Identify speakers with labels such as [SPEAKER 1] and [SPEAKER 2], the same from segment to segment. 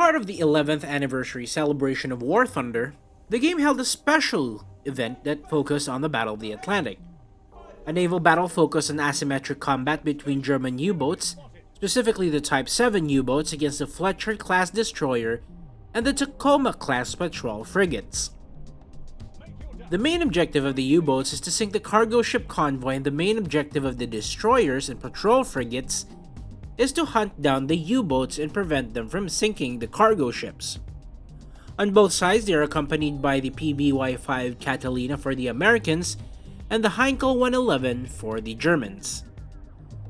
[SPEAKER 1] part of the 11th anniversary celebration of War Thunder, the game held a special event that focused on the Battle of the Atlantic. A naval battle focused on asymmetric combat between German U-boats, specifically the Type 7 U-boats against the Fletcher-class destroyer and the Tacoma-class patrol frigates. The main objective of the U-boats is to sink the cargo ship convoy, and the main objective of the destroyers and patrol frigates is to hunt down the U-boats and prevent them from sinking the cargo ships. On both sides, they are accompanied by the PBY-5 Catalina for the Americans and the Heinkel 111 for the Germans.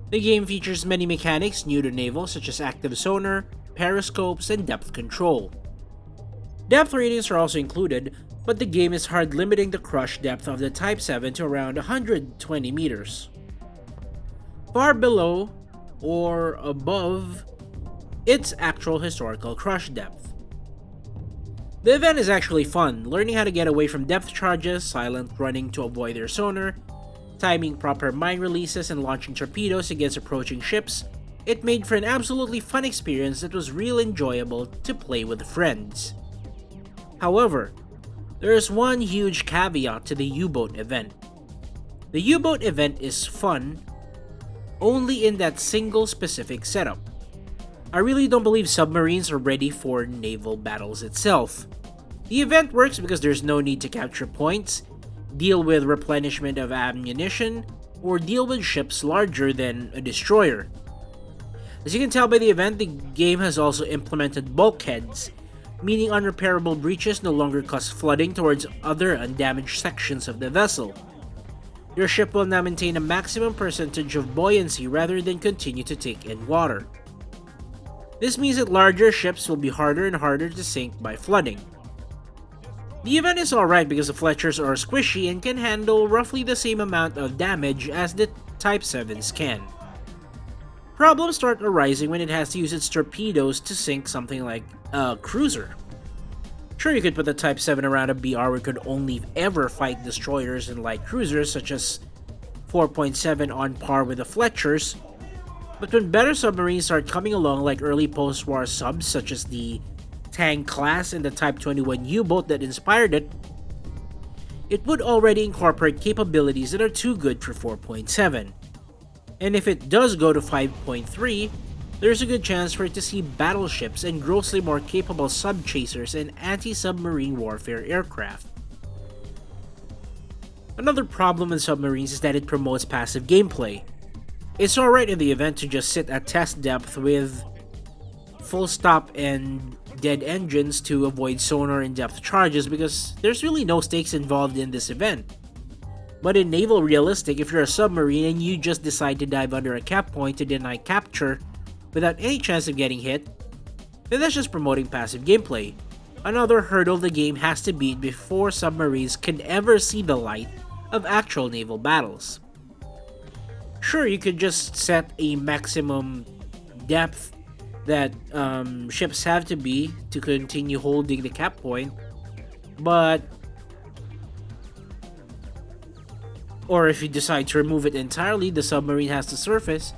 [SPEAKER 1] The game features many mechanics new to naval, such as active sonar, periscopes, and depth control. Depth ratings are also included, but the game is hard limiting the crush depth of the Type 7 to around 120 meters. Far below or above its actual historical crush depth. The event is actually fun, learning how to get away from depth charges, silent running to avoid their sonar, timing proper mine releases, and launching torpedoes against approaching ships. It made for an absolutely fun experience that was real enjoyable to play with friends. However, there is one huge caveat to the U-boat event. The U-boat event is fun only in that single specific setup. I really don't believe submarines are ready for naval battles itself. The event works because there's no need to capture points, deal with replenishment of ammunition, or deal with ships larger than a destroyer. As you can tell by the event, the game has also implemented bulkheads, meaning unrepairable breaches no longer cause flooding towards other undamaged sections of the vessel. Your ship will now maintain a maximum percentage of buoyancy rather than continue to take in water. This means that larger ships will be harder and harder to sink by flooding. The event is alright because the Fletchers are squishy and can handle roughly the same amount of damage as the Type 7s can. Problems start arising when it has to use its torpedoes to sink something like a cruiser. Sure, you could put the Type 7 around a BR where it could only ever fight destroyers and light cruisers such as 4.7 on par with the Fletchers, but when better submarines start coming along like early post-war subs such as the Tang class and the Type 21 U-boat that inspired it, it would already incorporate capabilities that are too good for 4.7. And if it does go to 5.3, there's a good chance for it to see battleships and grossly more capable sub-chasers and anti-submarine warfare aircraft. Another problem in submarines is that it promotes passive gameplay. It's alright in the event to just sit at test depth with full stop and dead engines to avoid sonar and depth charges because there's really no stakes involved in this event. But in naval realistic, if you're a submarine and you just decide to dive under a cap point to deny capture without any chance of getting hit, then that's just promoting passive gameplay. Another hurdle the game has to beat before submarines can ever see the light of actual naval battles. Sure, you could just set a maximum depth that ships have to be to continue holding the cap point, but or if you decide to remove it entirely, the submarine has to surface,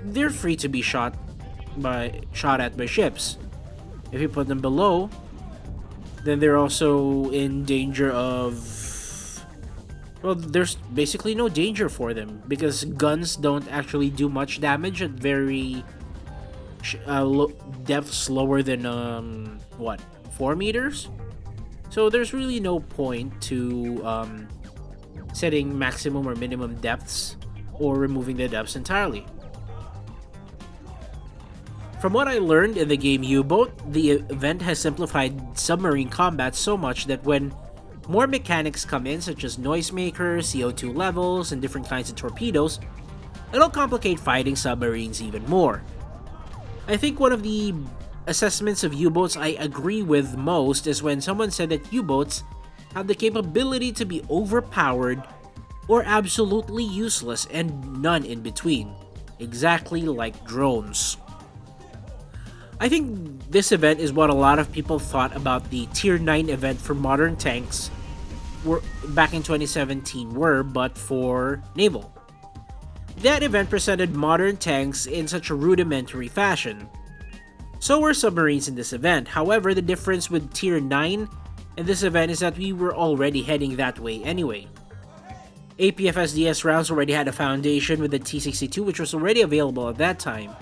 [SPEAKER 1] they're free to be shot at by ships. If you put them below, then they're also in danger of, well, there's basically no danger for them because guns don't actually do much damage at very depths lower than 4 meters. So there's really no point to setting maximum or minimum depths or removing the depths entirely. From what I learned in the game U-Boat, the event has simplified submarine combat so much that when more mechanics come in, such as noisemakers, CO2 levels, and different kinds of torpedoes, it'll complicate fighting submarines even more. I think one of the assessments of U-boats I agree with most is when someone said that U-boats have the capability to be overpowered or absolutely useless and none in between, exactly like drones. I think this event is what a lot of people thought about the Tier 9 event for modern tanks back in 2017 but for naval. That event presented modern tanks in such a rudimentary fashion. So were submarines in this event. However, the difference with Tier 9 in this event is that we were already heading that way anyway. APFSDS rounds already had a foundation with the T-62, which was already available at that time.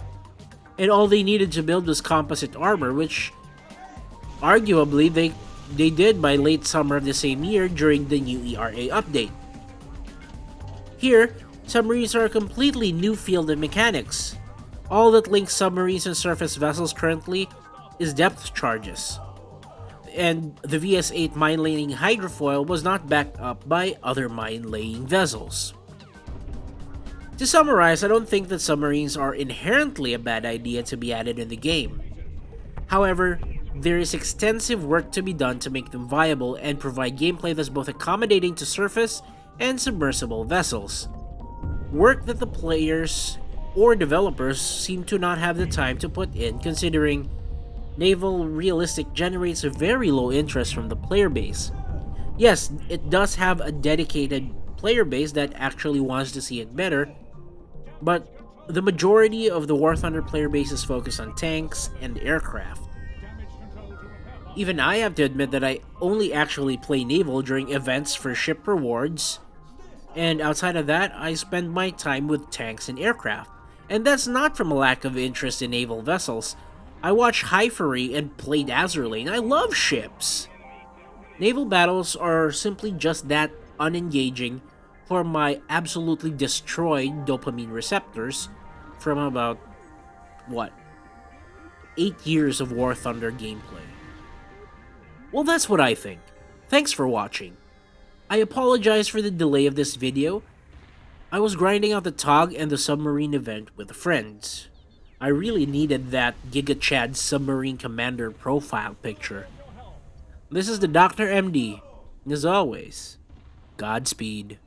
[SPEAKER 1] And all they needed to build was composite armor, which arguably they did by late summer of the same year during the new ERA update. Here, submarines are a completely new field of mechanics. All that links submarines and surface vessels currently is depth charges. And the VS-8 mine-laying hydrofoil was not backed up by other mine-laying vessels. To summarize, I don't think that submarines are inherently a bad idea to be added in the game. However, there is extensive work to be done to make them viable and provide gameplay that's both accommodating to surface and submersible vessels. Work that the players or developers seem to not have the time to put in, considering Naval Realistic generates a very low interest from the player base. Yes, it does have a dedicated player base that actually wants to see it better, but the majority of the War Thunder player base is focused on tanks and aircraft. Even I have to admit that I only actually play Naval during events for ship rewards, and outside of that, I spend my time with tanks and aircraft. And that's not from a lack of interest in naval vessels. I watch Hyphery and played Azurlane. I love ships. Naval battles are simply just that unengaging for my absolutely destroyed dopamine receptors from about, 8 years of War Thunder gameplay. Well, that's what I think. Thanks for watching. I apologize for the delay of this video. I was grinding out the TOG and the submarine event with friends. I really needed that Giga Chad submarine commander profile picture. This is the Dr. MD, and as always, Godspeed.